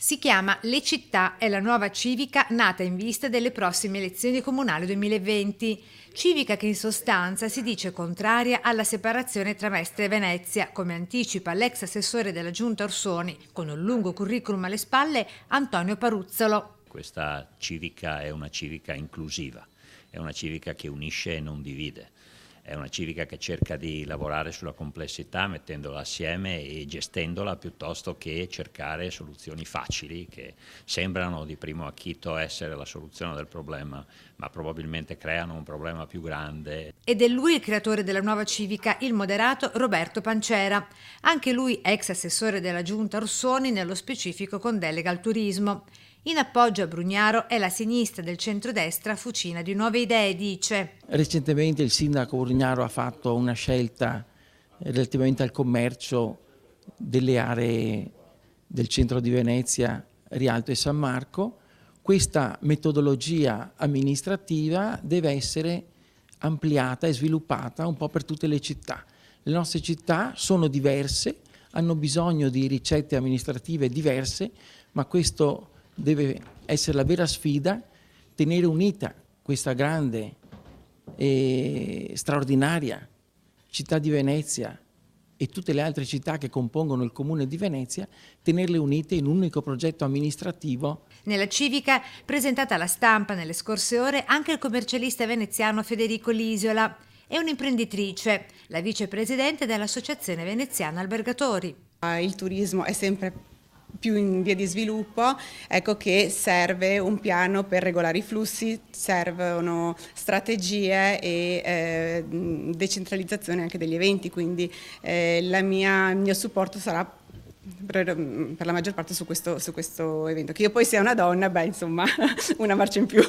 Si chiama Le Città, è la nuova civica nata in vista delle prossime elezioni comunali 2020. Civica che in sostanza si dice contraria alla separazione tra Mestre e Venezia, come anticipa l'ex assessore della Giunta Orsoni, con un lungo curriculum alle spalle, Antonio Paruzzolo. Questa civica è una civica inclusiva, è una civica che unisce e non divide. È una civica che cerca di lavorare sulla complessità mettendola assieme e gestendola piuttosto che cercare soluzioni facili che sembrano di primo acchito essere la soluzione del problema, ma probabilmente creano un problema più grande. Ed è lui il creatore della nuova civica, il moderato Roberto Pancera, anche lui ex assessore della Giunta Orsoni, nello specifico con delega al turismo. In appoggio a Brugnaro è la sinistra del centrodestra Fucina di Nuove Idee, dice. Recentemente il sindaco Brugnaro ha fatto una scelta relativamente al commercio delle aree del centro di Venezia, Rialto e San Marco. Questa metodologia amministrativa deve essere ampliata e sviluppata un po' per tutte le città. Le nostre città sono diverse, hanno bisogno di ricette amministrative diverse, ma questo deve essere la vera sfida, tenere unita questa grande e straordinaria città di Venezia e tutte le altre città che compongono il comune di Venezia, tenerle unite in un unico progetto amministrativo. Nella civica, presentata alla stampa nelle scorse ore, anche il commercialista veneziano Federico Lisiola e un'imprenditrice, la vicepresidente dell'Associazione Veneziana Albergatori. Il turismo è sempre più in via di sviluppo, ecco che serve un piano per regolare i flussi, servono strategie e decentralizzazione anche degli eventi, quindi il mio supporto sarà per la maggior parte su questo evento. Che io poi sia una donna, insomma, una marcia in più.